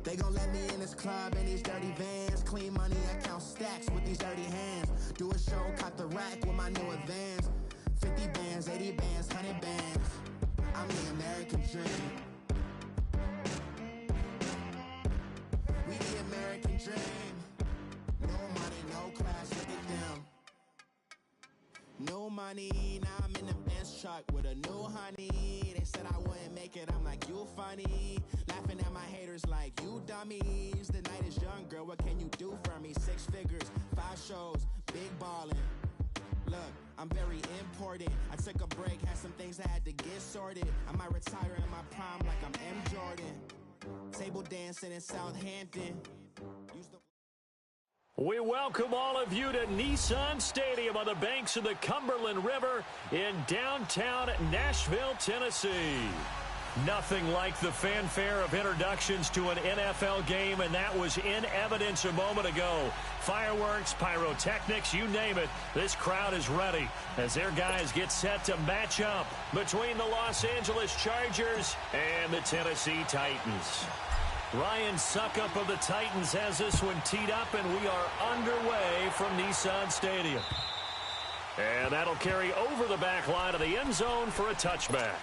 They gon' let me in this club in these dirty vans. Clean money, I count stacks with these dirty hands. Do a show, cop the rack with my new advance. 50 bands, 80 bands, 100 bands. I'm the American dream. We the American dream. No money, no class, look at them. No money, now I'm in the Benz truck with a new honey. They said I wouldn't make it, I'm like, you funny. Laughing at my haters like, you dummies. The night is young, girl, what can you do for me? 6 figures, 5 shows, big ballin'. Look, I'm very important. I took a break, had some things I had to get sorted. I might retire in my prime like I'm M. Jordan. Table dancing in Southampton. We welcome all of you to Nissan Stadium on the banks of the Cumberland River in downtown Nashville, Tennessee. Nothing like the fanfare of introductions to an NFL game, and that was in evidence a moment ago. Fireworks, pyrotechnics, you name it, this crowd is ready as their guys get set to match up between the Los Angeles Chargers and the Tennessee Titans. Ryan Suckup of the Titans has this one teed up, and we are underway from Nissan Stadium. And that'll carry over the back line of the end zone for a touchback.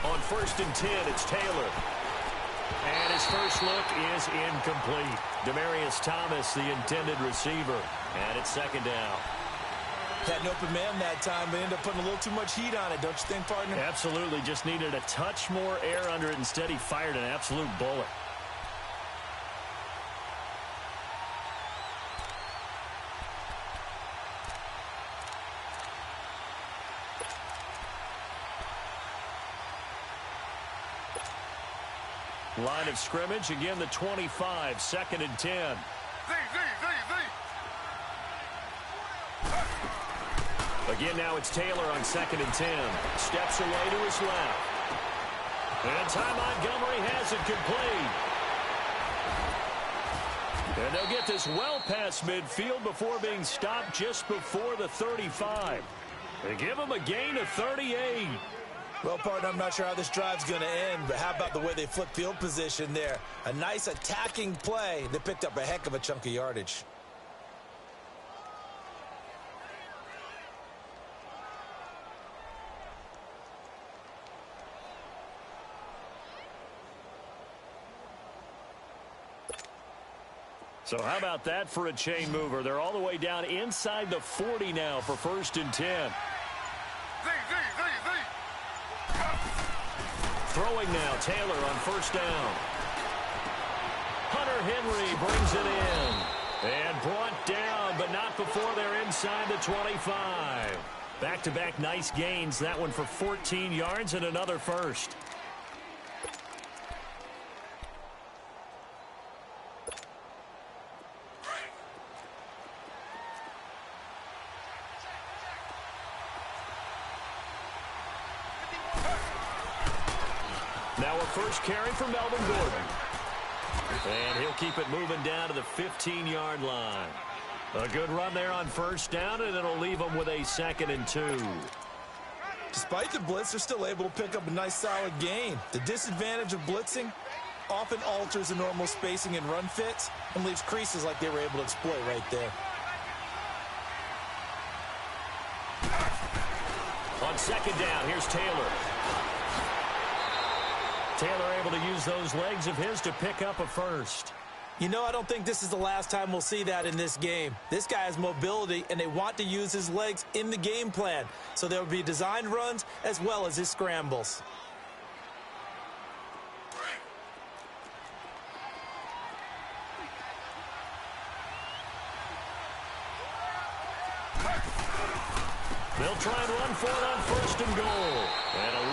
On 1st and 10, it's Taylor. And his first look is incomplete. Demaryius Thomas, the intended receiver. And it's 2nd down. Had an open man that time, but ended up putting a little too much heat on it, don't you think, partner? Absolutely. Just needed a touch more air under it. Instead, he fired an absolute bullet. Line of scrimmage, again the 25, 2nd and 10. Again, now it's Taylor on 2nd and 10. Steps away to his left. And Ty Montgomery has it complete. And they'll get this well past midfield before being stopped just before the 35. They give him a gain of 38. Well, partner, I'm not sure how this drive's going to end, but how about the way they flip field position there? A nice attacking play. They picked up a heck of a chunk of yardage. So how about that for a chain mover? They're all the way down inside the 40 now for 1st and 10. Throwing now, Taylor on 1st down. Hunter Henry brings it in. And brought down, but not before they're inside the 25. Back-to-back nice gains. That one for 14 yards and another first. Now a first carry for Melvin Gordon. And he'll keep it moving down to the 15-yard line. A good run there on 1st down, and it'll leave them with a 2nd and 2. Despite the blitz, they're still able to pick up a nice solid gain. The disadvantage of blitzing often alters the normal spacing and run fits and leaves creases like they were able to exploit right there. On 2nd down, here's Taylor. Taylor able to use those legs of his to pick up a first. You know, I don't think this is the last time we'll see that in this game. This guy has mobility, and they want to use his legs in the game plan. So there will be designed runs as well as his scrambles. They'll try and run for it on 1st and goal. And a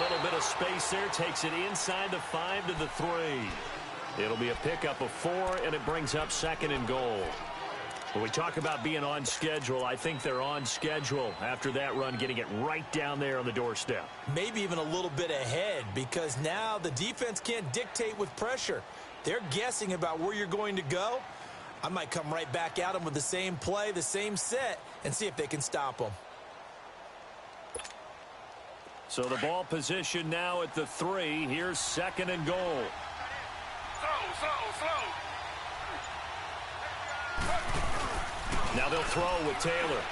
space there, takes it inside the 5 to the 3. It'll be a pickup of 4, and it brings up 2nd and goal. When we talk about being on schedule, I think they're on schedule after that run, getting it right down there on the doorstep. Maybe even a little bit ahead, because now the defense can't dictate with pressure. They're guessing about where you're going to go. I might come right back at them with the same play, the same set, and see if they can stop them. So the ball position now at the 3. Here's 2nd and goal. Slow. Now they'll throw with Taylor.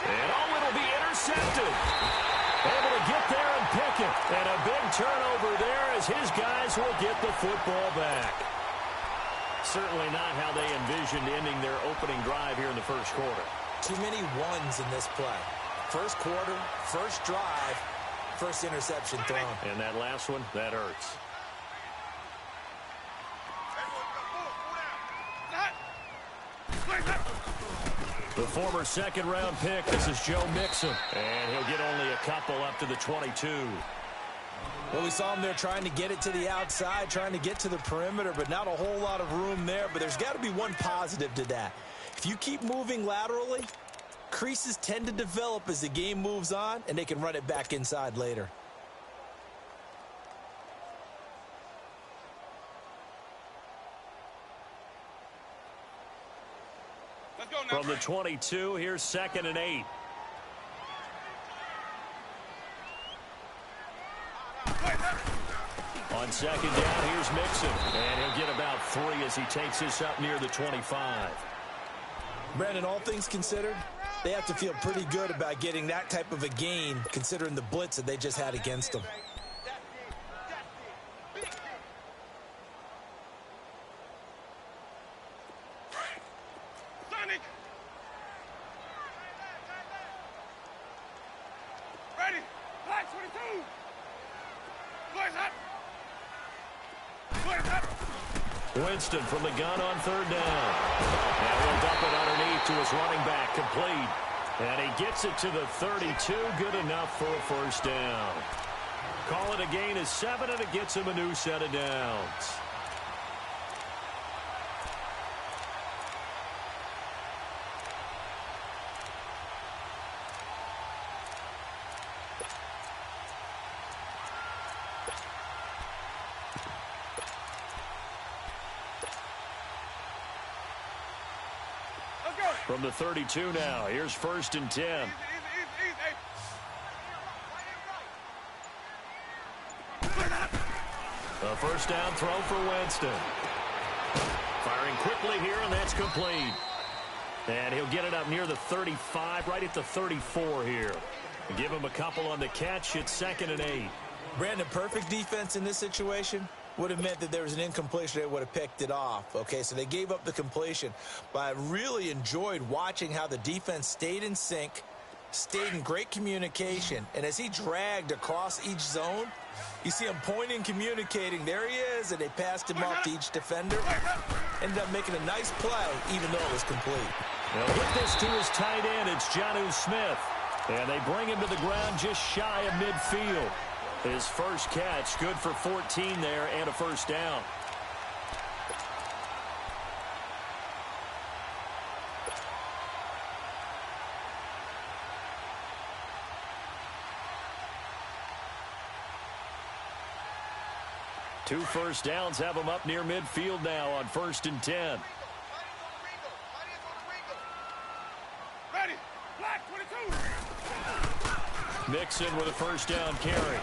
And it'll be intercepted. Able to get there and pick it. And a big turnover there as his guys will get the football back. Certainly not how they envisioned ending their opening drive here in the first quarter. Too many ones in this play. First quarter, first drive, first interception thrown. And that last one, that hurts. The former second-round pick, this is Joe Mixon. And he'll get only a couple up to the 22. Well, we saw him there trying to get it to the outside, trying to get to the perimeter, but not a whole lot of room there. But there's got to be one positive to that. If you keep moving laterally, creases tend to develop as the game moves on, and they can run it back inside later. From the 22, here's 2nd and 8. On 2nd down, here's Mixon. And he'll get about 3 as he takes this up near the 25. Brandon, all things considered, they have to feel pretty good about getting that type of a gain, considering the blitz that they just had against them. Winston from the gun on 3rd down. And he'll dump it underneath to his running back, complete. And he gets it to the 32, good enough for a first down. Call it a gain of 7, and it gets him a new set of downs. From the 32 now, here's 1st and 10. A first down throw for Winston. Firing quickly here, and that's complete. And he'll get it up near the 35, right at the 34 here. Give him a couple on the catch. It's 2nd and 8. Brandon, perfect defense in this situation would have meant that there was an incompletion. They would have picked it off. Okay, so they gave up the completion. But I really enjoyed watching how the defense stayed in sync, stayed in great communication. And as he dragged across each zone, you see him pointing, communicating. There he is, and they passed him off to each defender. Ended up making a nice play, even though it was complete. They'll get this to his tight end. It's Jonnu Smith. And they bring him to the ground just shy of midfield. His first catch, good for 14 there and a first down. Two first downs have him up near midfield now on 1st and 10. Ready, black 22. Mixon with a first down carry.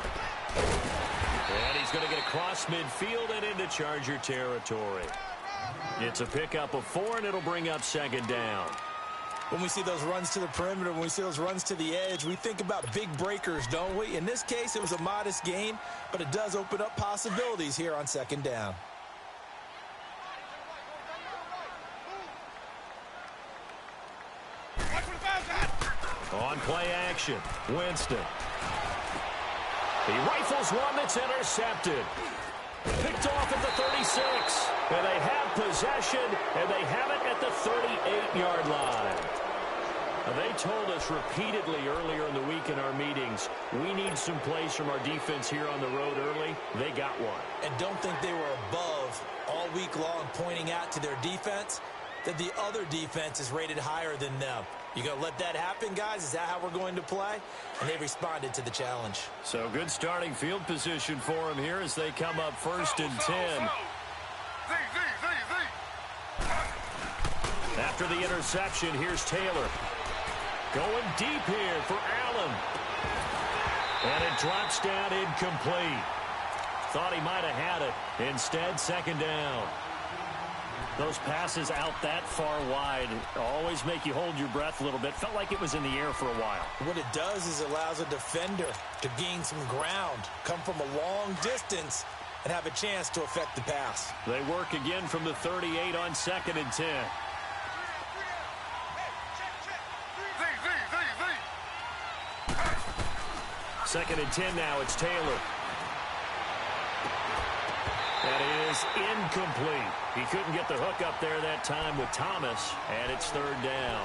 And he's going to get across midfield and into Charger territory. It's a pickup of 4, and it'll bring up 2nd down. When we see those runs to the perimeter, when we see those runs to the edge, we think about big breakers, don't we? In this case, it was a modest gain, but it does open up possibilities here on 2nd down. On play action, Winston. He rifles one that's intercepted. Picked off at the 36. And they have possession, and they have it at the 38-yard line. They told us repeatedly earlier in the week in our meetings, we need some plays from our defense here on the road early. They got one. And don't think they were above all week long, pointing out to their defense that the other defense is rated higher than them. You going to let that happen, guys? Is that how we're going to play? And they responded to the challenge. So good starting field position for them here as they come up 1st and 10. After the interception, here's Taylor. Going deep here for Allen. And it drops down incomplete. Thought he might have had it. Instead, 2nd down. Those passes out that far wide always make you hold your breath a little bit. Felt like it was in the air for a while. What it does is it allows a defender to gain some ground, come from a long distance, and have a chance to affect the pass. They work again from the 38 on 2nd and 10. Second and 10 now. It's Taylor. That is incomplete. He couldn't get the hook up there that time with Thomas, and it's 3rd down.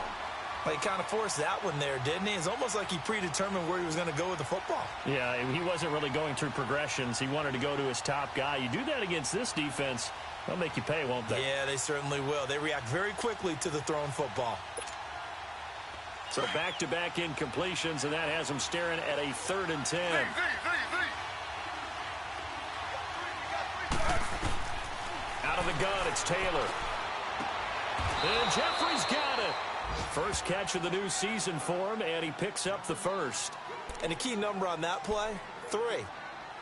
Well, he kind of forced that one there, didn't he? It's almost like he predetermined where he was going to go with the football. Yeah, he wasn't really going through progressions. He wanted to go to his top guy. You do that against this defense, they'll make you pay, won't they? Yeah, they certainly will. They react very quickly to the thrown football. So back-to-back incompletions, and that has them staring at a 3rd and 10. Out of the gun, it's Taylor. And Jeffrey's got it. First catch of the new season for him, and he picks up the 1st. And the key number on that play, 3.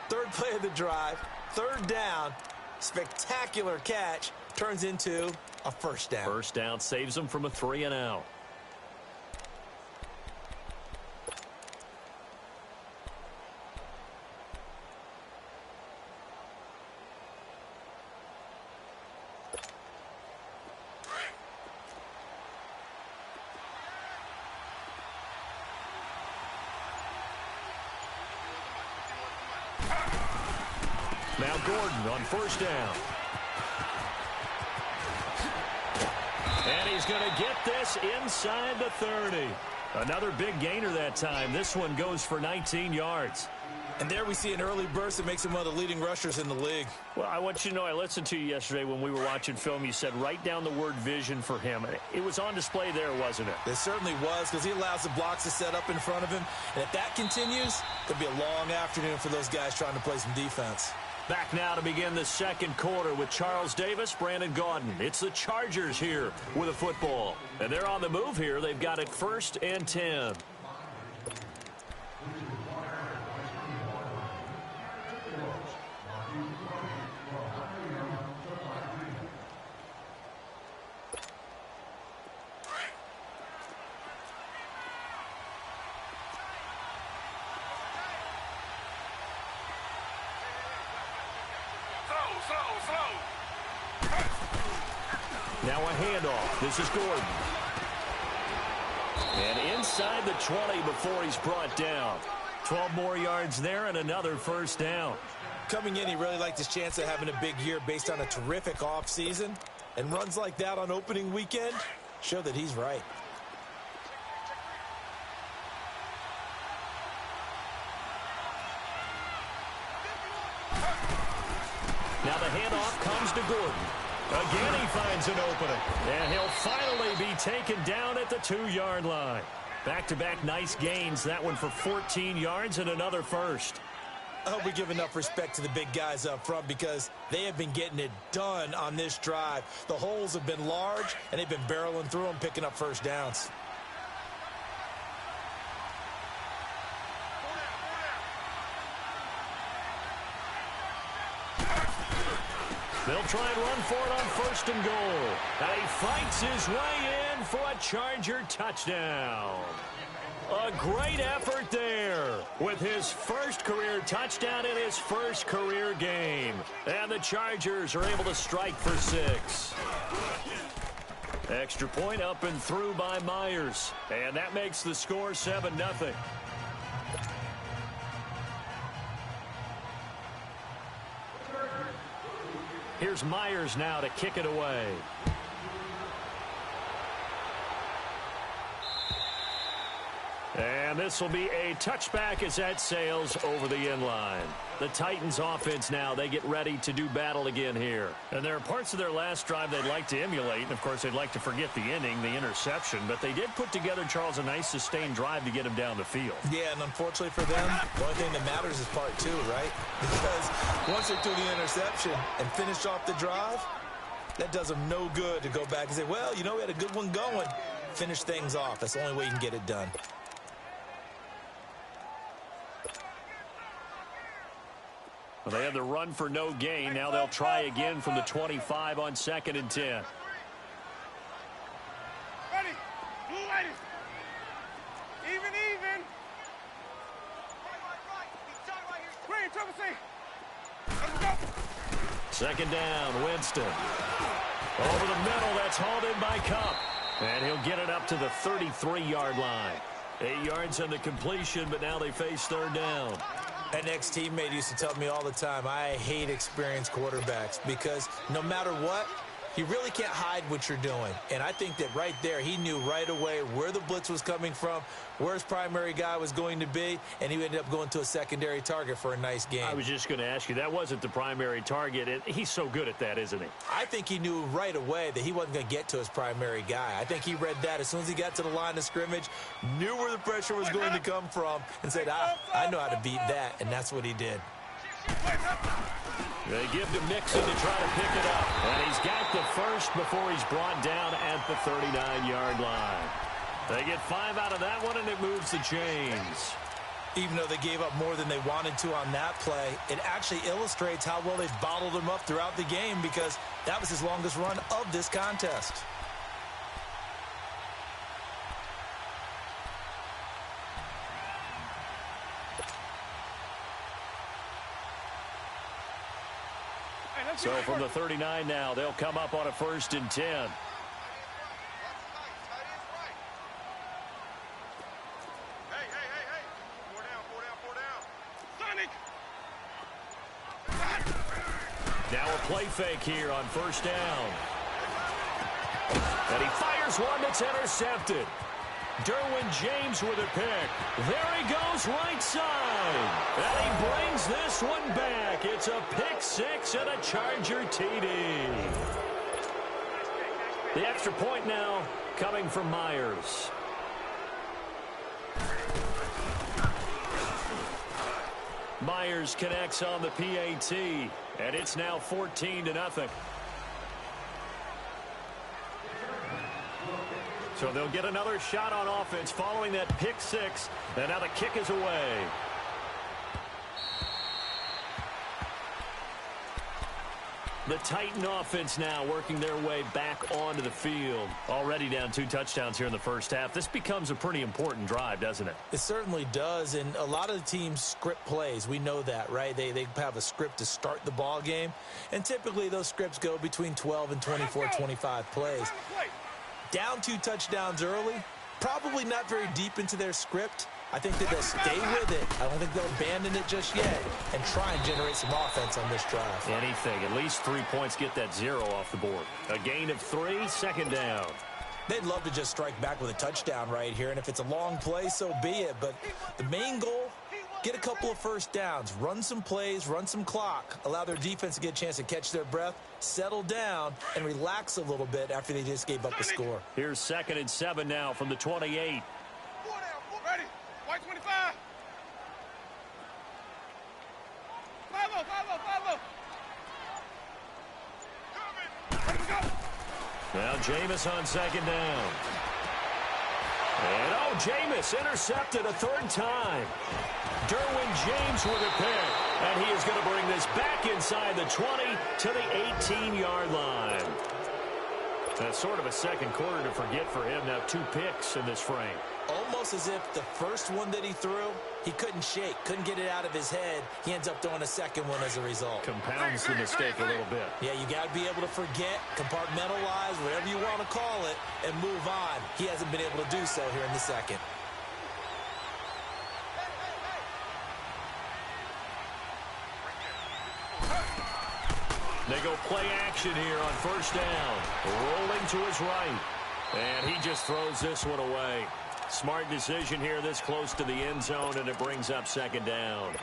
3rd play of the drive, 3rd down, spectacular catch, turns into a 1st down. 1st down saves him from a 3 and out. Now Gordon on 1st down. And he's going to get this inside the 30. Another big gainer that time. This one goes for 19 yards. And there we see an early burst that makes him one of the leading rushers in the league. Well, I want you to know, I listened to you yesterday when we were watching film. You said write down the word vision for him. It was on display there, wasn't it? It certainly was, because he allows the blocks to set up in front of him. And if that continues, there'll be a long afternoon for those guys trying to play some defense. Back now to begin the 2nd quarter with Charles Davis, Brandon Gaudin. It's the Chargers here with a football. And they're on the move here. They've got it 1st and 10. Now a handoff. This is Gordon. And inside the 20 before he's brought down. 12 more yards there and another 1st down. Coming in, he really liked his chance of having a big year based on a terrific offseason. And runs like that on opening weekend show that he's right. Now the handoff comes to Gordon. Again, he finds an opening. And he'll finally be taken down at the 2-yard line. Back-to-back nice gains. That one for 14 yards and another 1st. I hope we give enough respect to the big guys up front, because they have been getting it done on this drive. The holes have been large, and they've been barreling through them, picking up 1st downs. They'll try and run for it on 1st and goal. And he fights his way in for a Charger touchdown. A great effort there with his 1st career touchdown in his 1st career game. And the Chargers are able to strike for 6. Extra point up and through by Myers. And that makes the score 7-0. Here's Myers now to kick it away. And this will be a touchback as that sails over the inline. The Titans offense now, they get ready to do battle again here. And there are parts of their last drive they'd like to emulate. And, of course, they'd like to forget the inning, the interception. But they did put together, Charles, a nice sustained drive to get him down the field. Yeah, and unfortunately for them, the only thing that matters is part two, right? Because once they threw the interception and finished off the drive, that does them no good to go back and say, well, you know, we had a good one going. Finish things off. That's the only way you can get it done. Well, they had the run for no gain. Now they'll try again from the 25 on 2nd and 10. Ready. Blue ladies. Even. Green, triple C. Let's go. 2nd down, Winston. Over the middle, that's hauled in by Cup. And he'll get it up to the 33-yard line. 8 yards on the completion, but now they face 3rd down. An ex-teammate used to tell me all the time, I hate experienced quarterbacks because no matter what, you really can't hide what you're doing. And I think that right there, he knew right away where the blitz was coming from, where his primary guy was going to be, and he ended up going to a secondary target for a nice game. I was just going to ask you, that wasn't the primary target, and he's so good at that, isn't he? I think he knew right away that he wasn't going to get to his primary guy. I think he read that as soon as he got to the line of scrimmage, knew where the pressure was going to come from, and said, I know how to beat that, and that's what he did. They give to Mixon to try to pick it up. And he's got the first before he's brought down at the 39-yard line. They get 5 out of that one, and it moves the chains. Even though they gave up more than they wanted to on that play, it actually illustrates how well they've bottled him up throughout the game because that was his longest run of this contest. So from the 39 now, they'll come up on a 1st and 10. Hey. Four down. Sonic. Now a play fake here on 1st down. And he fires one that's intercepted. Derwin James with a pick. There he goes right side. And he brings this one back. It's a pick 6 and a Charger TD. The extra point now coming from Myers. Myers connects on the PAT. And it's now 14-0. So they'll get another shot on offense following that pick 6. And now the kick is away. The Titan offense now working their way back onto the field. Already down 2 touchdowns here in the first half. This becomes a pretty important drive, doesn't it? It certainly does, and a lot of the teams script plays. We know that, right? They have a script to start the ball game, and typically those scripts go between 12 and 24, 25 plays. Down 2 touchdowns early, probably not very deep into their script. I think that they'll stay with it. I don't think they'll abandon it just yet and try and generate some offense on this drive. Anything. At least 3 points, get that 0 off the board. A gain of 3, 2nd down. They'd love to just strike back with a touchdown right here, and if it's a long play, so be it. But the main goal, get a couple of 1st downs, run some plays, run some clock, allow their defense to get a chance to catch their breath, settle down, and relax a little bit after they just gave up the score. Here's 2nd and 7 now from the 28. Ready. White 25. 5-0. Let's go. Now Jameis on 2nd down. And Jameis intercepted a 3rd time. Derwin James with a pick. And he is going to bring this back inside the 20 to the 18-yard line. That's sort of a second quarter to forget for him. Now 2 picks in this frame. Almost as if the first one that he threw, he couldn't shake, couldn't get it out of his head. He ends up throwing a second one as a result. Compounds the mistake a little bit. Yeah, you got to be able to forget, compartmentalize, whatever you want to call it, and move on. He hasn't been able to do so here in the second. They go play action here on 1st down. Rolling to his right. And he just throws this one away. Smart decision here this close to the end zone, and it brings up second down.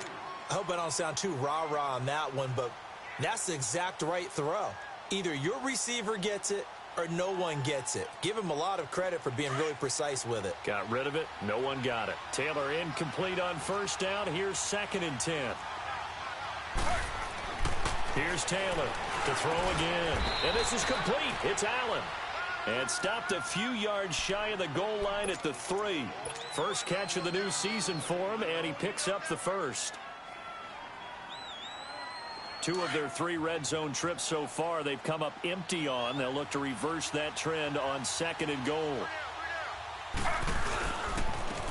I hope I don't sound too rah-rah on that one, but that's the exact right throw. Either your receiver gets it or no one gets it. Give him a lot of credit for being really precise with it. Got rid of it. No one got it. Taylor incomplete on first down. Here's 2nd and 10. Here's Taylor to throw again. And this is complete. It's Allen. And stopped a few yards shy of the goal line at the 3. First catch of the new season for him, and he picks up the first. 2 of their 3 red zone trips so far they've come up empty on. They'll look to reverse that trend on 2nd and goal.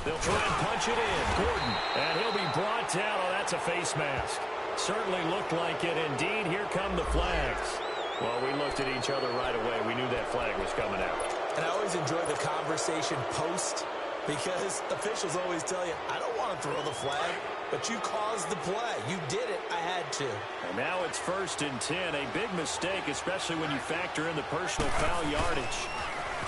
They'll try and punch it in. Gordon. And he'll be brought down. Oh, that's a face mask. Certainly looked like it. Indeed, here come the flags. Well, we looked at each other right away. We knew that flag was coming out. And I always enjoy the conversation post because officials always tell you, I don't want to throw the flag, but you caused the play. You did it. I had to. And now it's 1st and 10. A big mistake, especially when you factor in the personal foul yardage.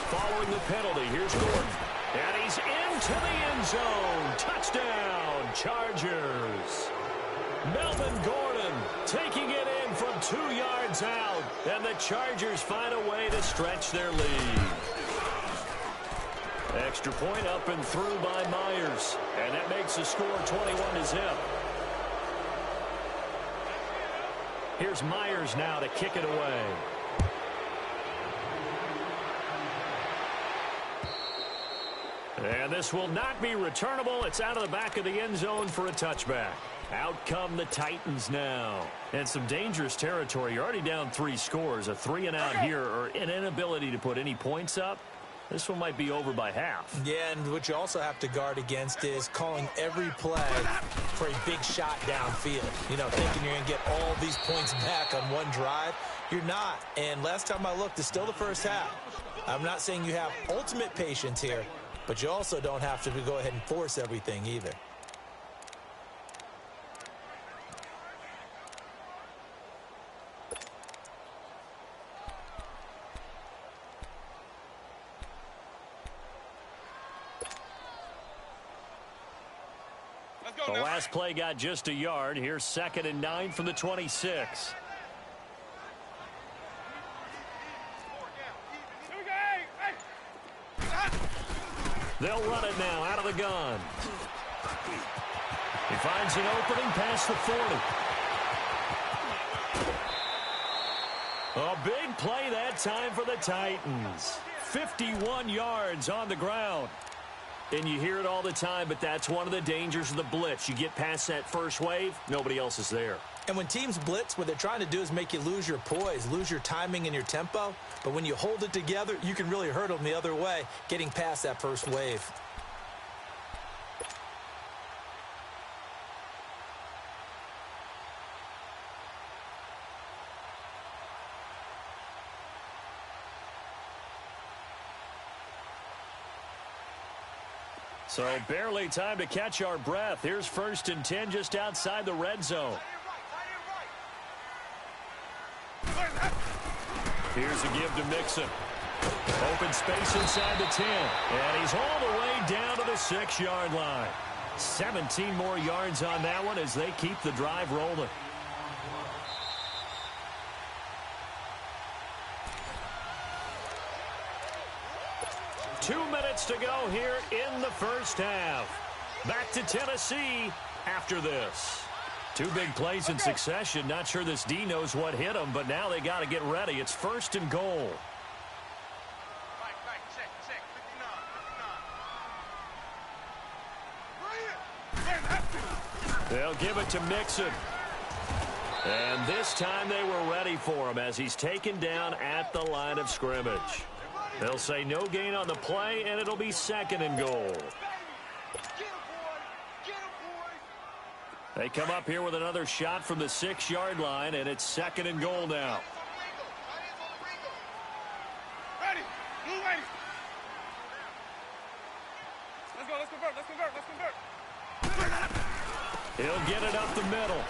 Following the penalty, here's Gordon. And he's into the end zone. Touchdown, Chargers. Melvin Gordon taking it in from 2 yards out. And the Chargers find a way to stretch their lead. Extra point up and through by Myers. And that makes the score 21-0. Here's Myers now to kick it away. And this will not be returnable. It's out of the back of the end zone for a touchback. Out come the Titans now. And some dangerous territory. You're already down 3 scores. A 3-and-out here or an inability to put any points up. This one might be over by half. Yeah, and what you also have to guard against is calling every play for a big shot downfield. You know, thinking you're going to get all these points back on one drive. You're not. And last time I looked, it's still the first half. I'm not saying you have ultimate patience here, but you also don't have to go ahead and force everything either. The last play got just a yard. Here's 2nd and 9 from the 26. They'll run it now out of the gun. He finds an opening past the 40. A big play that time for the Titans. 51 yards on the ground. And you hear it all the time, but that's one of the dangers of the blitz. You get past that first wave, nobody else is there. And when teams blitz, what they're trying to do is make you lose your poise, lose your timing and your tempo. But when you hold it together, you can really hurt them the other way, getting past that first wave. So barely time to catch our breath. Here's 1st and 10 just outside the red zone. Here's a give to Mixon. Open space inside the 10. And he's all the way down to the 6-yard line. 17 more yards on that one as they keep the drive rolling. Two minutes to go here in the first half. Back to Tennessee after this. 2 big plays in succession. Not sure this D knows what hit them, but now they got to get ready. It's 1st and goal. They'll give it to Mixon. And this time they were ready for him as he's taken down at the line of scrimmage. They'll say no gain on the play, and it'll be 2nd and goal. They come up here with another shot from the 6-yard line, and it's 2nd and goal now. Ready. Blue ready. Let's go. Let's convert. He'll get it up the middle.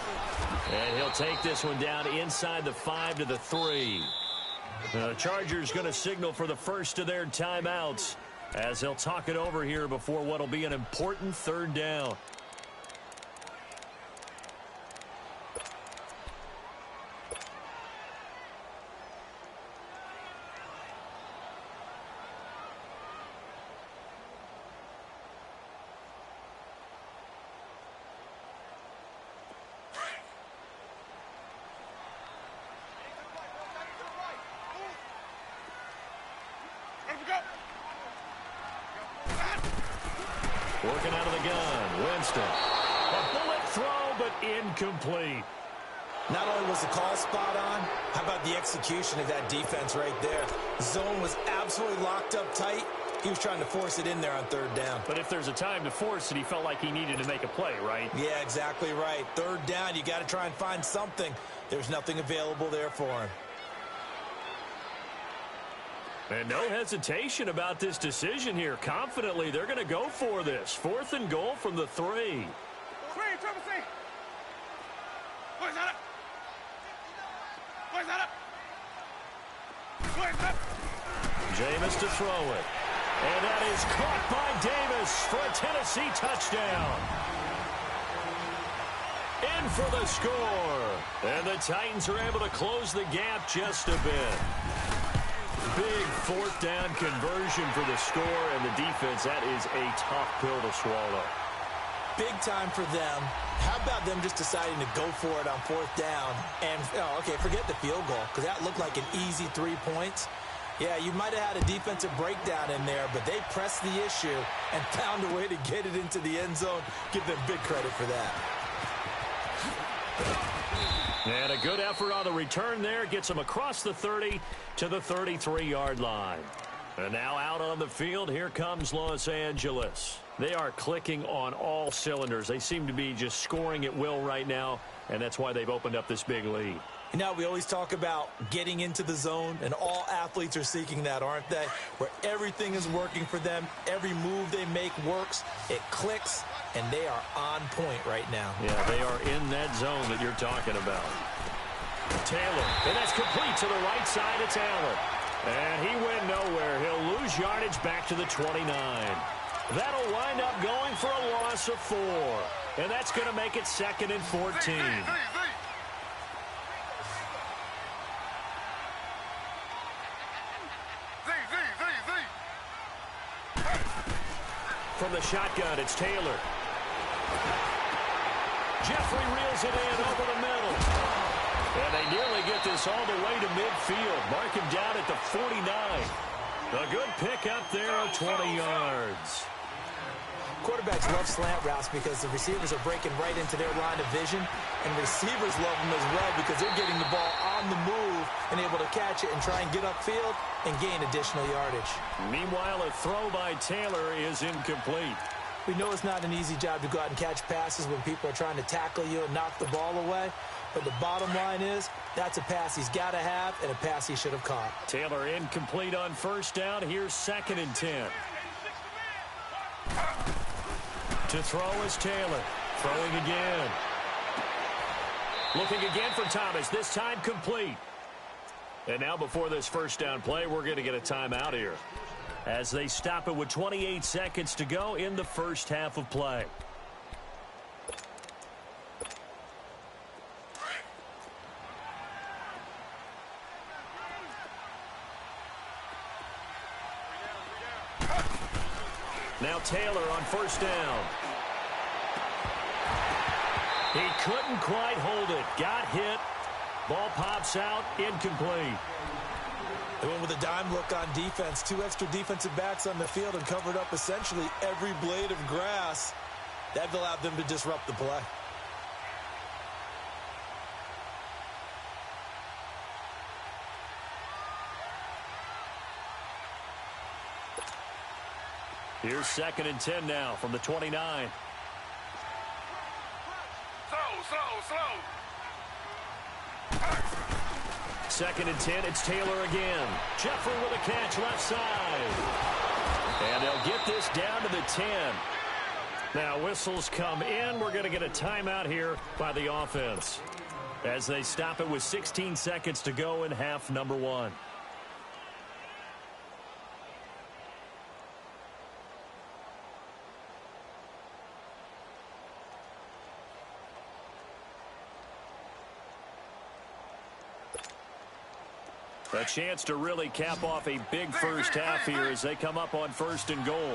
And he'll take this one down inside the 5 to the 3. The Chargers going to signal for the first of their timeouts. as they'll talk it over here before what will be an important third down. Working out of the gun, Winston. A bullet throw, but incomplete. Not only was the call spot on, how about the execution of that defense right there? Zone was absolutely locked up tight. He was trying to force it in there on third down. But if there's a time to force it, he felt like he needed to make a play, right? Yeah, exactly right. Third down, you got to try and find something. There's nothing available there for him. And no hesitation about this decision here. Confidently, they're going to go for this. 4th and goal from the 3. Screen, triple C. Boys out up. Boys out up. Boys up. Jameis to throw it. And that is caught by Davis for a Tennessee touchdown. In for the score. And the Titans are able to close the gap just a bit. Big 4th down conversion for the score, and the defense, that is a tough pill to swallow. Big time for them. How about them just deciding to go for it on 4th down? And, okay, forget the field goal, because that looked like an easy 3 points. Yeah, you might have had a defensive breakdown in there, but they pressed the issue and found a way to get it into the end zone. Give them big credit for that. And a good effort on the return there. Gets them across the 30 to the 33-yard line. And now out on the field, here comes Los Angeles. They are clicking on all cylinders. They seem to be just scoring at will right now, and that's why they've opened up this big lead. You know, we always talk about getting into the zone, and all athletes are seeking that, aren't they? Where everything is working for them, every move they make works, it clicks, and they are on point right now. Yeah, they are in that zone that you're talking about. Taylor, and that's complete to the right side. It's Allen. And he went nowhere. He'll lose yardage back to the 29. That'll wind up going for a loss of 4. And that's going to make it 2nd and 14. From the shotgun, it's Taylor. Jeffrey reels it in over the middle. And they nearly get this all the way to midfield. Mark him down at the 49. A good pick up there of 20 yards. Quarterbacks love slant routes because the receivers are breaking right into their line of vision, and receivers love them as well because they're getting the ball on the move and able to catch it and try and get upfield and gain additional yardage. Meanwhile, a throw by Taylor is incomplete. We know it's not an easy job to go out and catch passes when people are trying to tackle you and knock the ball away, but the bottom line is that's a pass he's got to have and a pass he should have caught. Taylor incomplete on 1st down. Here's 2nd and 10. To throw is Taylor. Throwing again. Looking again for Thomas. This time complete. And now before this 1st down play, we're going to get a timeout here, as they stop it with 28 seconds to go in the 1st half of play. Now Taylor on 1st down. He couldn't quite hold it. Got hit. Ball pops out. Incomplete. They went with a dime look on defense. 2 extra defensive backs on the field and covered up essentially every blade of grass. That allowed them to disrupt the play. Here's 2nd and 10 now from the 29. Slow. 2nd and 10, it's Taylor again. Jeffrey with a catch left side. And they'll get this down to the 10. Now whistles come in. We're going to get a timeout here by the offense, as they stop it with 16 seconds to go in half number 1. A chance to really cap off a big first half here as they come up on 1st and goal.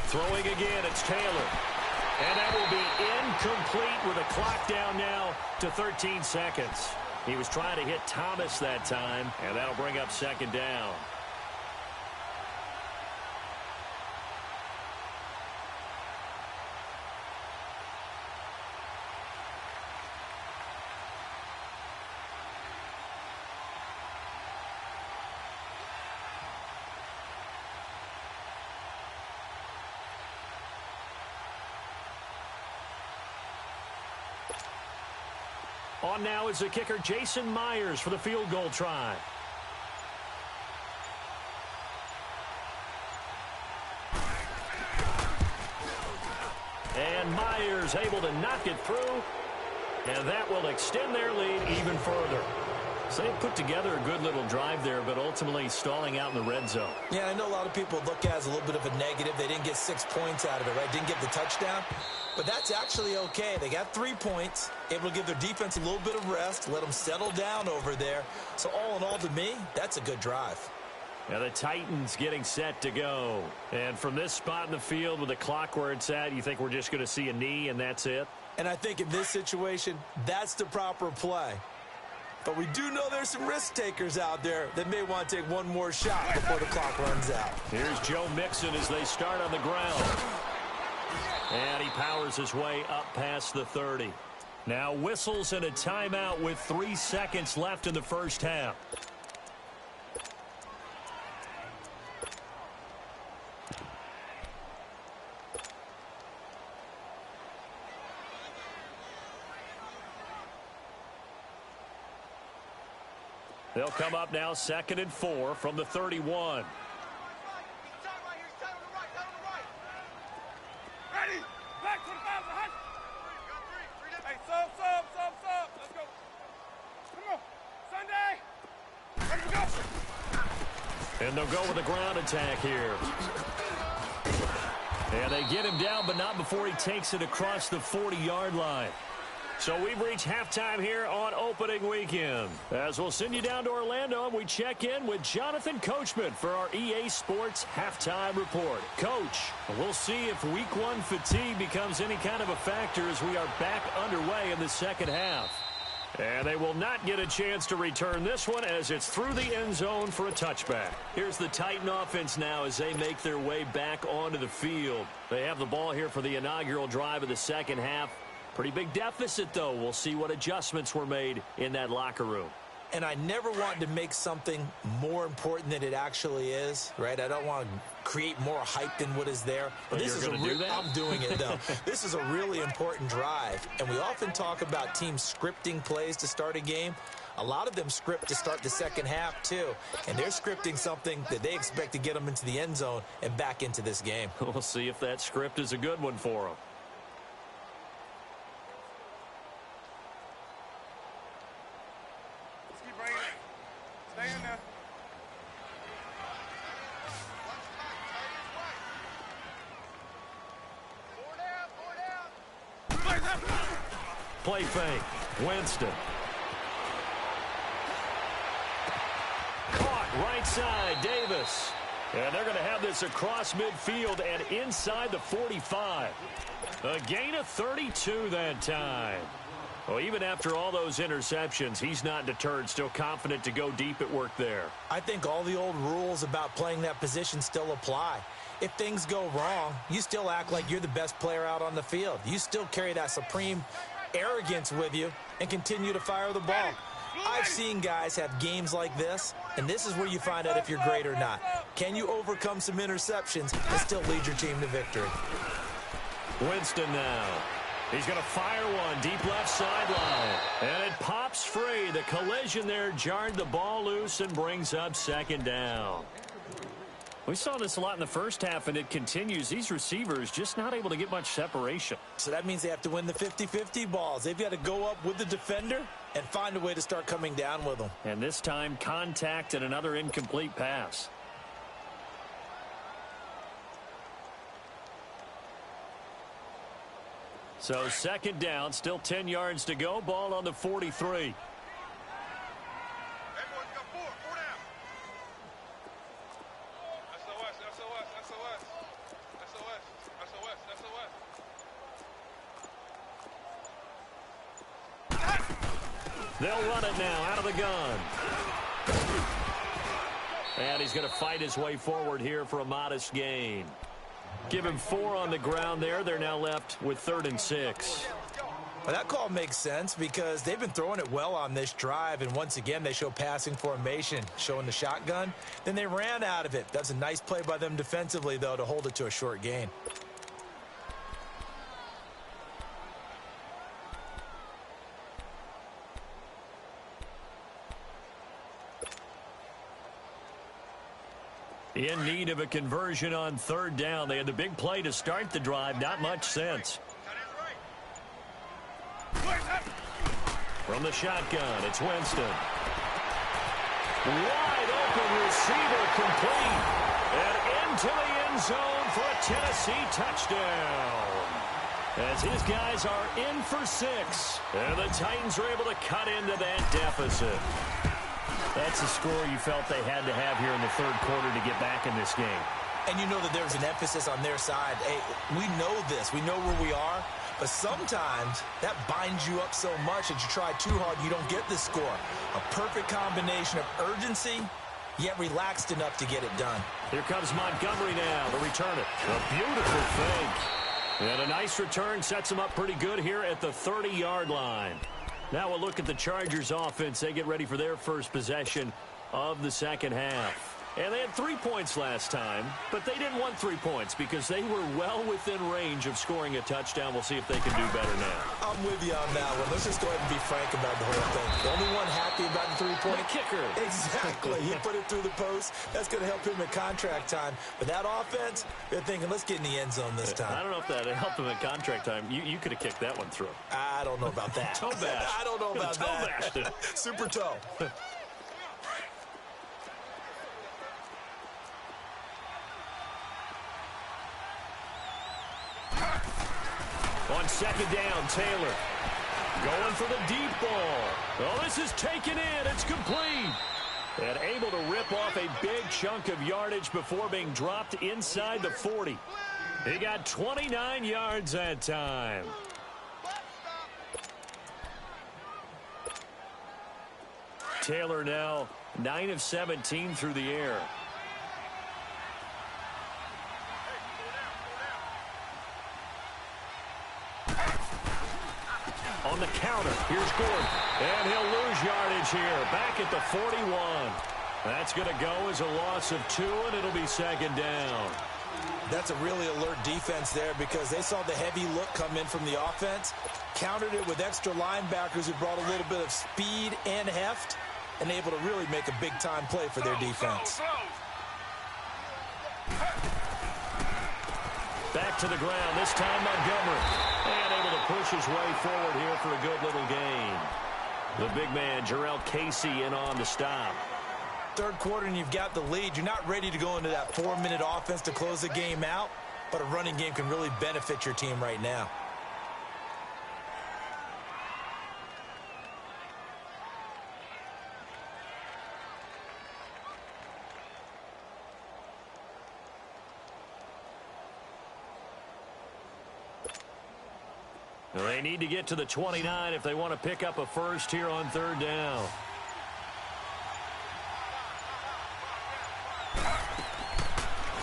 Throwing again, it's Taylor. And that will be incomplete with a clock down now to 13 seconds. He was trying to hit Thomas that time, and that'll bring up 2nd down. On now is the kicker, Jason Myers, for the field goal try. And Myers able to knock it through. And that will extend their lead even further. So they put together a good little drive there, but ultimately stalling out in the red zone. Yeah, I know a lot of people look at it as a little bit of a negative. They didn't get 6 points out of it, right? Didn't get the touchdown. But that's actually okay. They got 3 points, able to give their defense a little bit of rest, let them settle down over there. So all in all, to me, that's a good drive. Now the Titans getting set to go. And from this spot in the field with the clock where it's at, you think we're just going to see a knee and that's it? And I think in this situation, that's the proper play. But we do know there's some risk takers out there that may want to take one more shot before the clock runs out. Here's Joe Mixon as they start on the ground. And he powers his way up past the 30. Now whistles and a timeout with 3 seconds left in the first half. They'll come up now 2nd and 4 from the 31. Ready? Back to the 5. Hey, sub. Let's go. Come on. Sunday. Let's go. And they'll go with a ground attack here. And they get him down, but not before he takes it across the 40-yard line. So we've reached halftime here on opening weekend. As we'll send you down to Orlando, and we check in with Jonathan Coachman for our EA Sports Halftime Report. Coach, we'll see if Week 1 fatigue becomes any kind of a factor as we are back underway in the second half. And they will not get a chance to return this one as it's through the end zone for a touchback. Here's the Titan offense now as they make their way back onto the field. They have the ball here for the inaugural drive of the second half. Pretty big deficit, though. We'll see what adjustments were made in that locker room. And I never want to make something more important than it actually is, right? I don't want to create more hype than what is there. But this is I'm doing it, though. This is a really important drive. And we often talk about teams scripting plays to start a game. A lot of them script to start the second half, too. And they're scripting something that they expect to get them into the end zone and back into this game. We'll see if that script is a good one for them. Play fake. Winston. Caught right side. Davis. And they're going to have this across midfield and inside the 45. A gain of 32 that time. Well, even after all those interceptions, he's not deterred, still confident to go deep at work there. I think all the old rules about playing that position still apply. If things go wrong, you still act like you're the best player out on the field. You still carry that supreme arrogance with you and continue to fire the ball. I've seen guys have games like this, and this is where you find out if you're great or not. Can you overcome some interceptions and still lead your team to victory? Winston now. He's going to fire one deep left sideline. And it pops free. The collision there jarred the ball loose and brings up second down. We saw this a lot in the first half, and it continues. These receivers just not able to get much separation. So that means they have to win the 50-50 balls. They've got to go up with the defender and find a way to start coming down with them. And this time, contact and another incomplete pass. So second down, still 10 yards to go. Ball on the 43. They'll run it now out of the gun. And he's going to fight his way forward here for a modest gain. Give him 4 on the ground there. They're now left with 3rd and 6. Well, that call makes sense because they've been throwing it well on this drive, and once again they show passing formation, showing the shotgun. Then they ran out of it. That's a nice play by them defensively, though, to hold it to a short gain. In need of a conversion on 3rd down. They had the big play to start the drive. Not much sense. From the shotgun, it's Winston. Wide open receiver complete. And into the end zone for a Tennessee touchdown. As his guys are in for 6. And the Titans are able to cut into that deficit. That's a score you felt they had to have here in the 3rd quarter to get back in this game. And you know that there's an emphasis on their side. Hey, we know this. We know where we are. But sometimes that binds you up so much that you try too hard, you don't get the score. A perfect combination of urgency, yet relaxed enough to get it done. Here comes Montgomery now to return it. A beautiful fake. And a nice return sets him up pretty good here at the 30-yard line. Now we'll look at the Chargers offense. They get ready for their first possession of the second half. And they had 3 points last time, but they didn't want 3 points because they were well within range of scoring a touchdown. We'll see if they can do better now. I'm with you on that one. Let's just go ahead and be frank about the whole thing. The only one happy about the 3-point kicker. Exactly. He put it through the post. That's going to help him in contract time. But that offense, they're thinking, let's get in the end zone this time. I don't know if that helped him in contract time. You could have kicked that one through. I don't know about that. Toe bash. I don't know about toe that. Bashed it. Super toe. On second down, Taylor going for the deep ball. Oh, this is taken in. It's complete. And able to rip off a big chunk of yardage before being dropped inside the 40. He got 29 yards that time. Taylor now 9 of 17 through the air. On the counter, here's Gordon. And he'll lose yardage here. Back at the 41. That's going to go as a loss of 2, and it'll be second down. That's a really alert defense there because they saw the heavy look come in from the offense, countered it with extra linebackers who brought a little bit of speed and heft, and able to really make a big-time play for their defense. Back to the ground, this time Montgomery. And able to push his way forward here for a good little gain. The big man, Jarrell Casey, in on the stop. 3rd quarter and you've got the lead. You're not ready to go into that 4-minute offense to close the game out, but a running game can really benefit your team right now. They need to get to the 29 if they want to pick up a first here on 3rd down.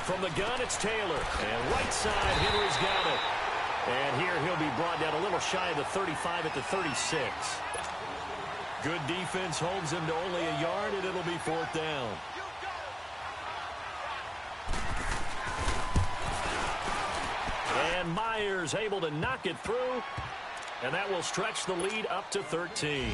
From the gun, it's Taylor. And right side, Henry's got it. And here he'll be brought down a little shy of the 35 at the 36. Good defense holds him to only a yard, and it'll be 4th down. And Myers able to knock it through. And that will stretch the lead up to 13.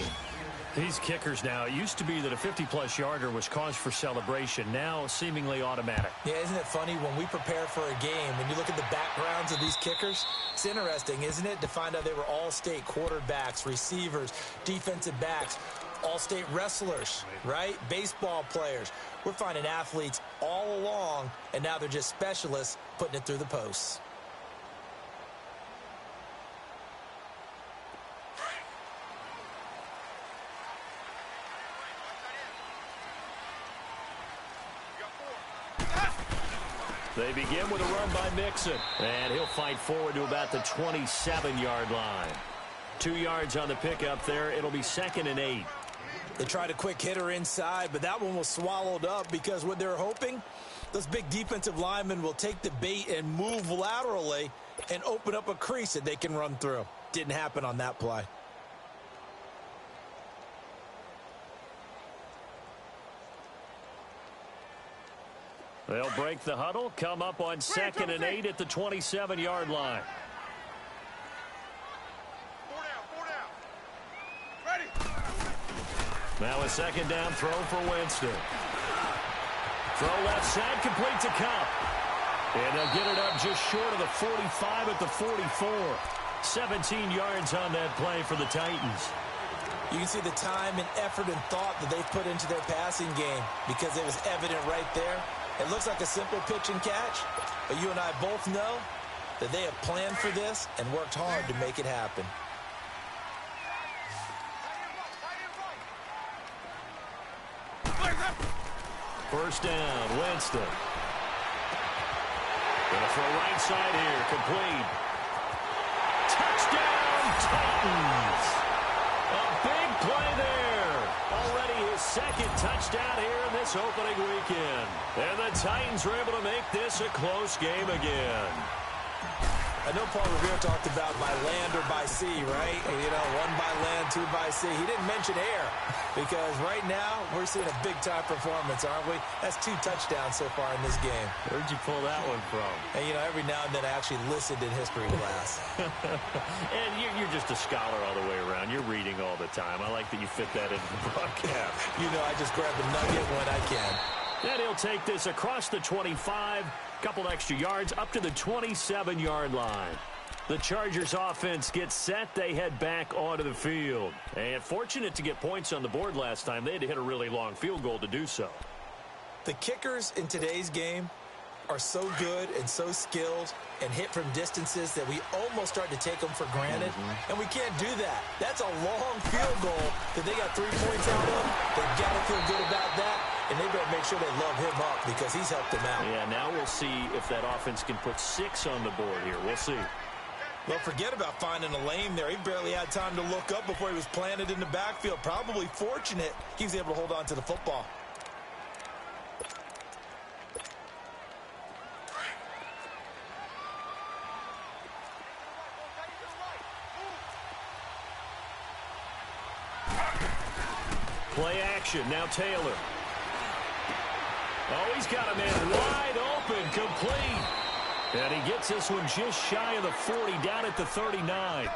These kickers now, it used to be that a 50-plus yarder was cause for celebration. Now seemingly automatic. Yeah, isn't it funny when we prepare for a game, when you look at the backgrounds of these kickers, it's interesting, isn't it, to find out they were all-state quarterbacks, receivers, defensive backs, all-state wrestlers, right? Baseball players. We're finding athletes all along, and now they're just specialists putting it through the posts. They begin with a run by Mixon. And he'll fight forward to about the 27-yard line. 2 yards on the pickup there. It'll be 2nd and 8. They tried a quick hitter inside, but that one was swallowed up because what they're hoping, those big defensive linemen will take the bait and move laterally and open up a crease that they can run through. Didn't happen on that play. They'll break the huddle, come up on 2nd and 8 at the 27-yard line. 4 down. Ready. Now a 2nd down throw for Winston. Throw left side, complete to Cup. And they'll get it up just short of the 45 at the 44. 17 yards on that play for the Titans. You can see the time and effort and thought that they put into their passing game because it was evident right there. It looks like a simple pitch and catch, but you and I both know that they have planned for this and worked hard to make it happen. First down, Winston. Gonna throw right side here, complete. Touchdown, Titans! A big play there. Already his 2nd touchdown here in this opening weekend. And the Titans are able to make this a close game again. I know Paul Revere talked about by land or by sea, right? You know, 1 by land, 2 by sea. He didn't mention air because right now we're seeing a big-time performance, aren't we? That's 2 touchdowns so far in this game. Where'd you pull that one from? And, you know, every now and then I actually listened in history class. And you're just a scholar all the way around. You're reading all the time. I like that you fit that into the broadcast. You know, I just grab a nugget when I can. And he'll take this across the 25, couple extra yards, up to the 27-yard line. The Chargers offense gets set. They head back onto the field. And fortunate to get points on the board last time. They had to hit a really long field goal to do so. The kickers in today's game are so good and so skilled and hit from distances that we almost start to take them for granted. And we can't do that. That's a long field goal that they got 3 points out of. They've got to feel good about that. And they better make sure they love him up because he's helped them out. Yeah, now we'll see if that offense can put 6 on the board here. We'll see. Well, forget about finding a lane there. He barely had time to look up before he was planted in the backfield. Probably fortunate he was able to hold on to the football. Play action. Now Taylor. Oh, he's got a man wide open, complete. And he gets this one just shy of the 40, down at the 39.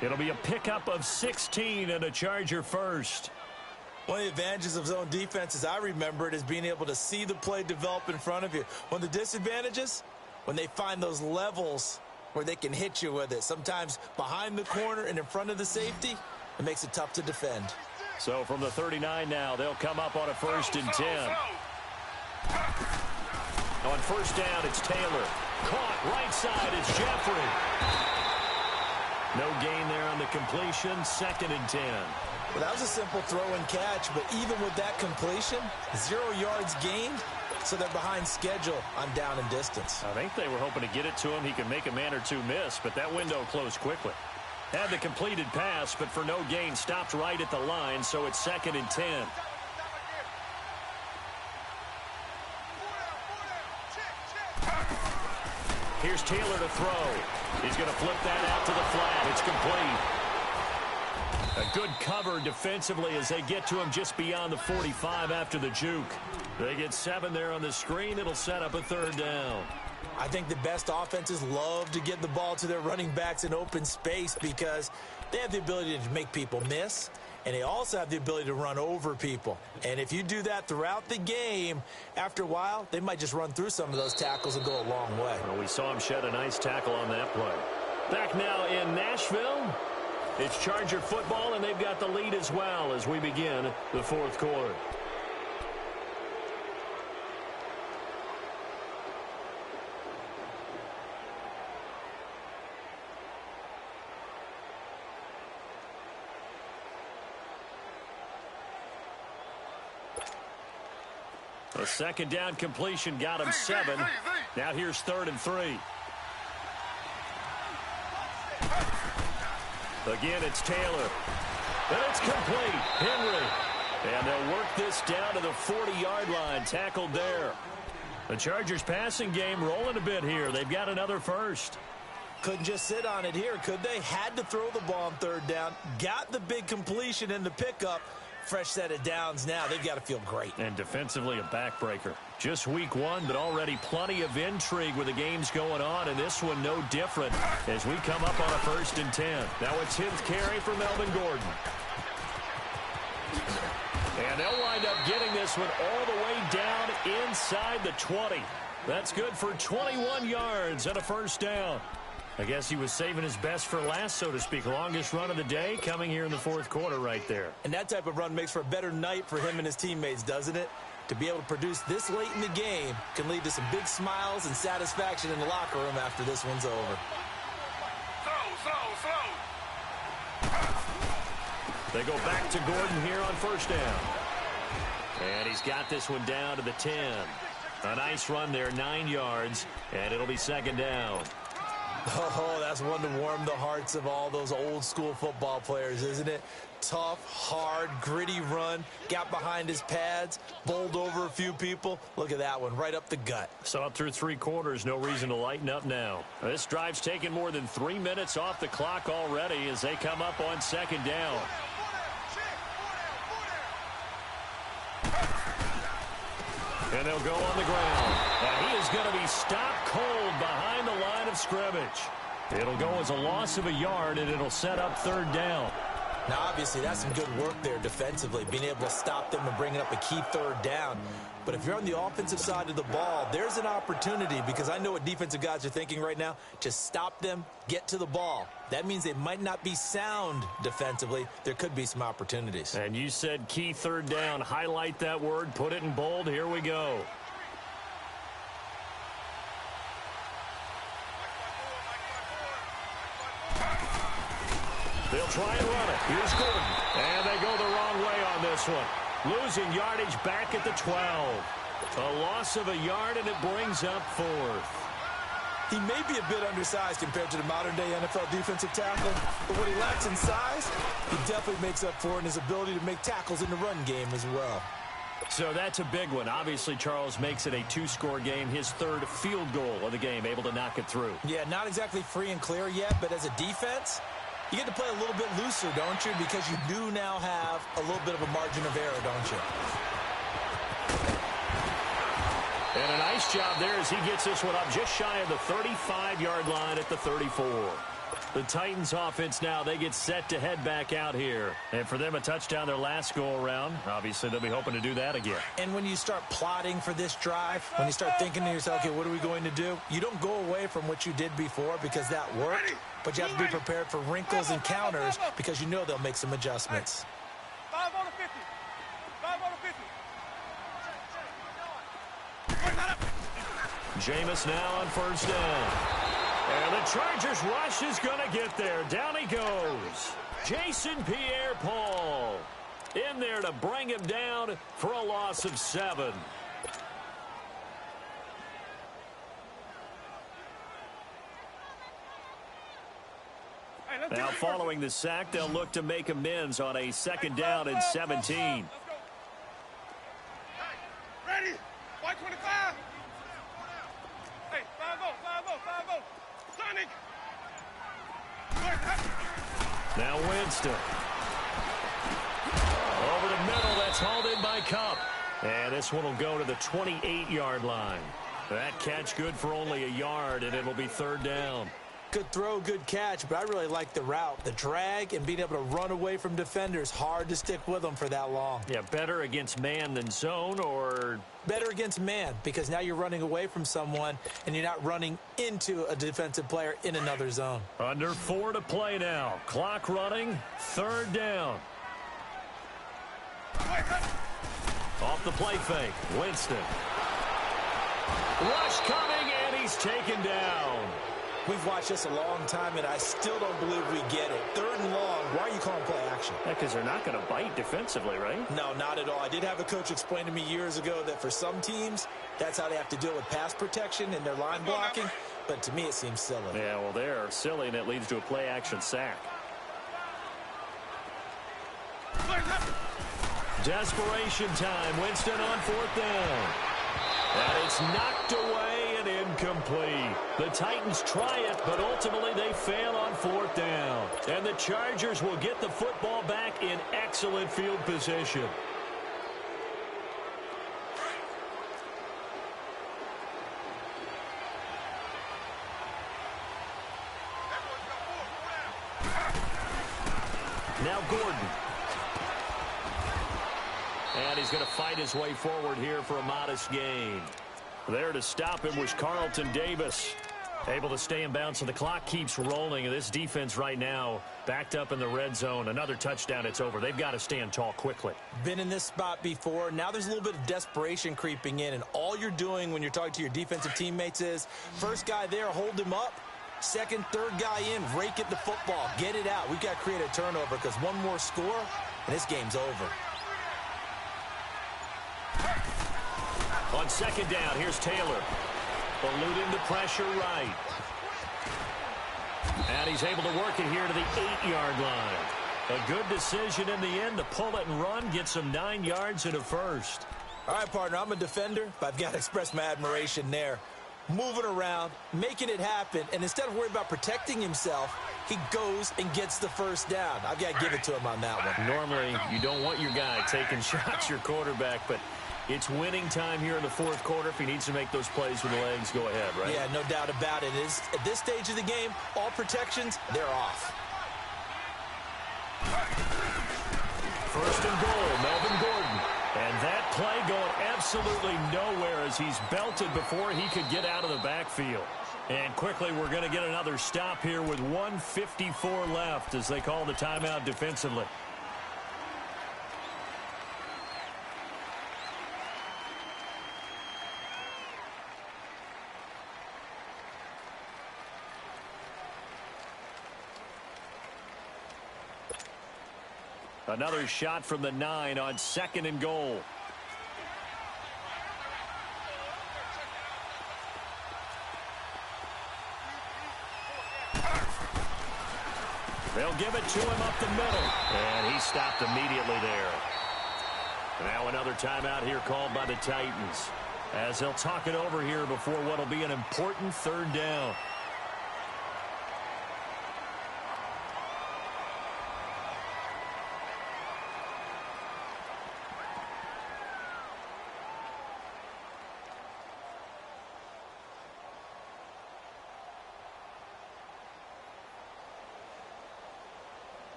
It'll be a pickup of 16 and a Charger first. One of the advantages of zone defense, as I remember it, is being able to see the play develop in front of you. One of the disadvantages, when they find those levels where they can hit you with it, sometimes behind the corner and in front of the safety, it makes it tough to defend. So from the 39 now, they'll come up on a 1st and 10. On first down, it's Taylor. Caught right side, it's Jeffrey. No gain there on the completion. 2nd and 10. Well, that was a simple throw and catch, but even with that completion, 0 yards gained, so they're behind schedule on down and distance. I think they were hoping to get it to him. He could make a man or two miss, but that window closed quickly. Had the completed pass, but for no gain, stopped right at the line, so it's 2nd and 10. Here's Taylor to throw. He's going to flip that out to the flat. It's complete. A good cover defensively as they get to him just beyond the 45 after the juke. They get 7 there on the screen. It'll set up a 3rd down. I think the best offenses love to get the ball to their running backs in open space because they have the ability to make people miss, and they also have the ability to run over people. And if you do that throughout the game, after a while, they might just run through some of those tackles and go a long way. Well, we saw him shed a nice tackle on that play. Back now in Nashville, it's Charger football, and they've got the lead as well as we begin the 4th quarter. A 2nd down completion got him 7. Now here's 3rd and 3. Again, it's Taylor. And it's complete. Henry. And they'll work this down to the 40-yard line. Tackled there. The Chargers passing game rolling a bit here. They've got another first. Couldn't just sit on it here, could they? Had to throw the ball on 3rd down. Got the big completion in the pickup. Fresh set of downs now. They've got to feel great. And defensively, a backbreaker. Just week 1, but already plenty of intrigue with the games going on, and this one no different as we come up on a 1st and 10. Now it's his carry for Melvin Gordon. And they'll wind up getting this one all the way down inside the 20. That's good for 21 yards and a 1st down. I guess he was saving his best for last, so to speak. Longest run of the day coming here in the 4th quarter right there. And that type of run makes for a better night for him and his teammates, doesn't it? To be able to produce this late in the game can lead to some big smiles and satisfaction in the locker room after this one's over. They go back to Gordon here on 1st down. And he's got this one down to the 10. A nice run there, 9 yards, and it'll be 2nd down. Oh, that's one to warm the hearts of all those old-school football players, isn't it? Tough, hard, gritty run. Got behind his pads, bowled over a few people. Look at that one, right up the gut. So up through 3 quarters, no reason to lighten up now. This drive's taken more than 3 minutes off the clock already as they come up on 2nd down. And they'll go on the ground. And he is going to be stopped cold behind the line of scrimmage. It'll go as a loss of a yard, and it'll set up 3rd down. Now, obviously, that's some good work there defensively, being able to stop them and bringing up a key 3rd down. But if you're on the offensive side of the ball, there's an opportunity, because I know what defensive guys are thinking right now. Just stop them, get to the ball. That means they might not be sound defensively. There could be some opportunities. And you said key 3rd down. Highlight that word, put it in bold. Here we go. They'll try and run it. Here's Gordon. And they go the wrong way on this one. Losing yardage back at the 12. A loss of a yard, and it brings up 4th. He may be a bit undersized compared to the modern-day NFL defensive tackle, but what he lacks in size, he definitely makes up for in his ability to make tackles in the run game as well. So that's a big one. Obviously, Charles makes it a 2-score game, his 3rd field goal of the game, able to knock it through. Yeah, not exactly free and clear yet, but as a defense, you get to play a little bit looser, don't you? Because you do now have a little bit of a margin of error, don't you? And a nice job there as he gets this one up just shy of the 35-yard line at the 34. The Titans offense now, they get set to head back out here. And for them, a touchdown their last go-around. Obviously, they'll be hoping to do that again. And when you start plotting for this drive, when you start thinking to yourself, okay, what are we going to do? You don't go away from what you did before because that worked, but you have to be prepared for wrinkles and counters because you know they'll make some adjustments. 5 on the 50. 5 on the 50. Jameis now on 1st down. And the Chargers rush is going to get there. Down he goes. Jason Pierre-Paul in there to bring him down for a loss of 7. Now following the sack, they'll look to make amends on a 2nd down and 17. Ready? White 25. Hey, 5-0. Sonic. Now Winston. Over the middle, that's hauled in by Cup. And this one will go to the 28-yard line. That catch good for only a yard, and it'll be 3rd down. Good throw, good catch, but I really like the route. The drag and being able to run away from defenders, hard to stick with them for that long. Yeah, better against man than zone, or better against man, because now you're running away from someone and you're not running into a defensive player in another zone. Under 4 to play now. Clock running, 3rd down. Off the play fake, Winston. Rush coming, and he's taken down. We've watched this a long time, and I still don't believe we get it. 3rd and long. Why are you calling play action? Yeah, because they're not going to bite defensively, right? No, not at all. I did have a coach explain to me years ago that for some teams, that's how they have to deal with pass protection and their line blocking. But to me, it seems silly. Yeah, well, they're silly, and it leads to a play action sack. Desperation time. Winston on 4th down. And it's knocked away and incomplete. The Titans try it, but ultimately they fail on 4th down. And the Chargers will get the football back in excellent field position. Now Gordon. And he's going to fight his way forward here for a modest gain. There to stop him was Carlton Davis. Able to stay in bounds, so the clock keeps rolling. And this defense right now backed up in the red zone. Another touchdown, it's over. They've got to stand tall quickly. Been in this spot before. Now there's a little bit of desperation creeping in. And all you're doing when you're talking to your defensive teammates is, first guy there, hold him up. Second, third guy in, rake at the football. Get it out. We've got to create a turnover because one more score, and this game's over. On 2nd down, here's Taylor. Eluding the pressure right. And he's able to work it here to the 8-yard line. A good decision in the end to pull it and run, get some 9 yards and a first. All right, partner, I'm a defender, but I've got to express my admiration there. Moving around, making it happen, and instead of worrying about protecting himself, he goes and gets the first down. I've got to give it to him on that one. Normally, you don't want your guy taking shots, your quarterback, but it's winning time here in the 4th quarter. If he needs to make those plays with the legs, go ahead, right? Yeah, no doubt about it. At this stage of the game, all protections, they're off. 1st and goal, Melvin Gordon. And that play going absolutely nowhere as he's belted before he could get out of the backfield. And quickly, we're going to get another stop here with 1:54 left as they call the timeout defensively. Another shot from the 9 on 2nd and goal. They'll give it to him up the middle. And he stopped immediately there. Now another timeout here called by the Titans, as they'll talk it over here before what will be an important 3rd down.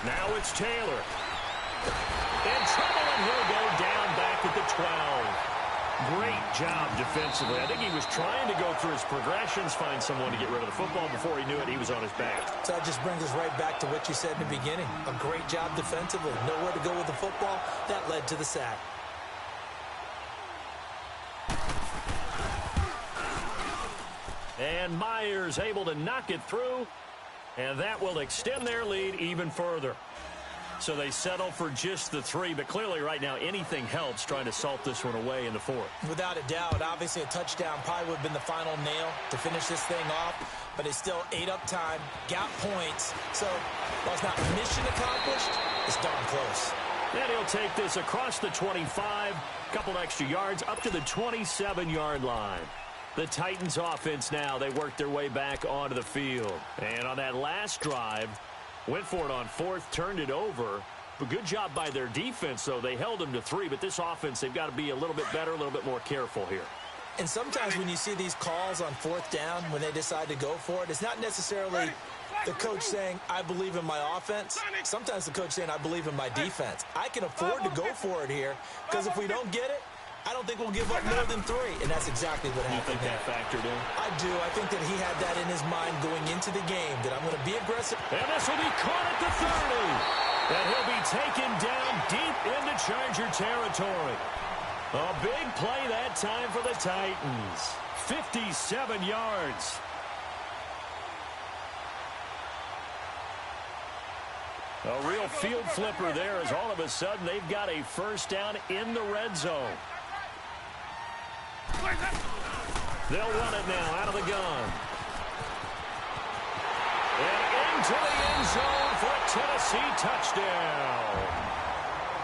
Now it's Taylor. In trouble, and he'll go down back at the 12. Great job defensively. I think he was trying to go through his progressions, find someone to get rid of the football. Before he knew it, he was on his back. So that just brings us right back to what you said in the beginning. A great job defensively. Nowhere to go with the football. That led to the sack. And Myers able to knock it through. And that will extend their lead even further. So they settle for just the 3, but clearly right now anything helps trying to salt this one away in the 4th. Without a doubt, obviously a touchdown probably would have been the final nail to finish this thing off, but it's still ate up time, got points. So while it's not mission accomplished, it's darn close. And he'll take this across the 25, couple extra yards up to the 27-yard line. The Titans offense now, they work their way back onto the field. And on that last drive, went for it on 4th, turned it over. But good job by their defense, though. They held them to 3, but this offense, they've got to be a little bit better, a little bit more careful here. And sometimes when you see these calls on 4th down, when they decide to go for it, it's not necessarily the coach saying, I believe in my offense. Sometimes the coach saying, I believe in my defense. I can afford to go for it here because if we don't get it, I don't think we'll give up more than 3, and that's exactly what happened. You think that factored in? I do. I think that he had that in his mind going into the game, that I'm going to be aggressive. And this will be caught at the 30. And he'll be taken down deep into Charger territory. A big play that time for the Titans. 57 yards. A real field flipper there as all of a sudden they've got a first down in the red zone. They'll run it now out of the gun. And into the end zone for a Tennessee touchdown.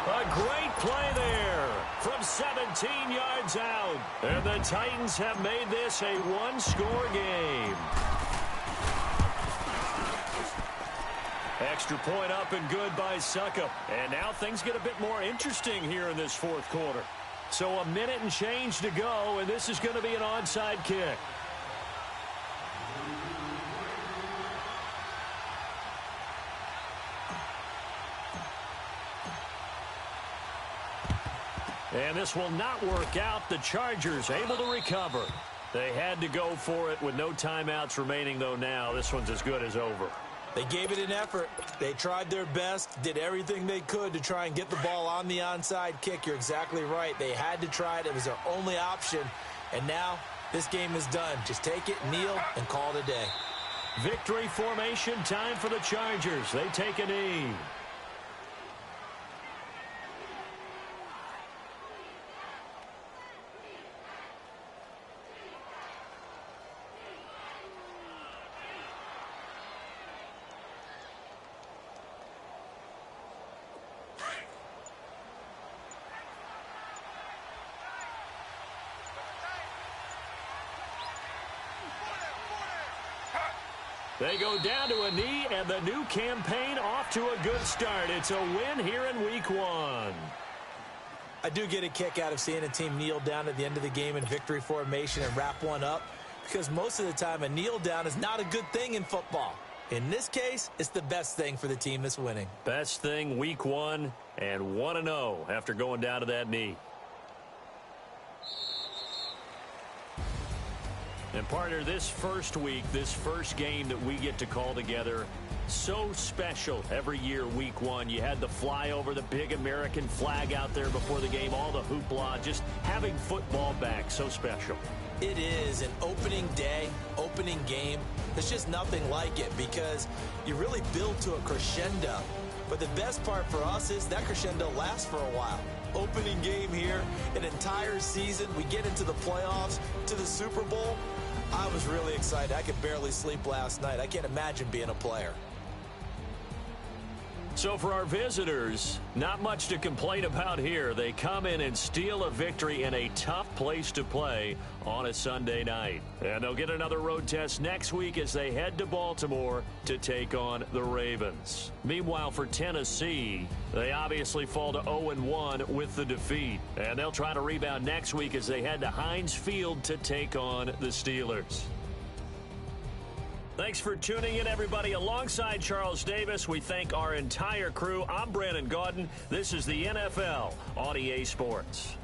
A great play there from 17 yards out. And the Titans have made this a one-score game. Extra point up and good by Succop. And now things get a bit more interesting here in this fourth quarter. So a minute and change to go, and this is going to be an onside kick. And this will not work out. The Chargers able to recover. They had to go for it with no timeouts remaining, though now. This one's as good as over. They gave it an effort. They tried their best, did everything they could to try and get the ball on the onside kick. You're exactly right. They had to try it. It was their only option. And now this game is done. Just take it, kneel, and call it a day. Victory formation time for the Chargers. They take a knee. They go down to a knee, and the new campaign off to a good start. It's a win here in Week 1. I do get a kick out of seeing a team kneel down at the end of the game in victory formation and wrap one up, because most of the time a kneel down is not a good thing in football. In this case, it's the best thing for the team that's winning. Best thing Week 1 and 1-0 after going down to that knee. And partner, this first week, this first game that we get to call together, so special every year, Week 1. You had the flyover, the big American flag out there before the game, all the hoopla, just having football back, so special. It is an opening day, opening game. There's just nothing like it because you really build to a crescendo. But the best part for us is that crescendo lasts for a while. Opening game here, an entire season. We get into the playoffs, to the Super Bowl. I was really excited. I could barely sleep last night. I can't imagine being a player. So for our visitors, not much to complain about here. They come in and steal a victory in a tough place to play on a Sunday night. And they'll get another road test next week as they head to Baltimore to take on the Ravens. Meanwhile, for Tennessee, they obviously fall to 0-1 with the defeat. And they'll try to rebound next week as they head to Heinz Field to take on the Steelers. Thanks for tuning in, everybody. Alongside Charles Davis, we thank our entire crew. I'm Brandon Gaudin. This is the NFL on EA Sports.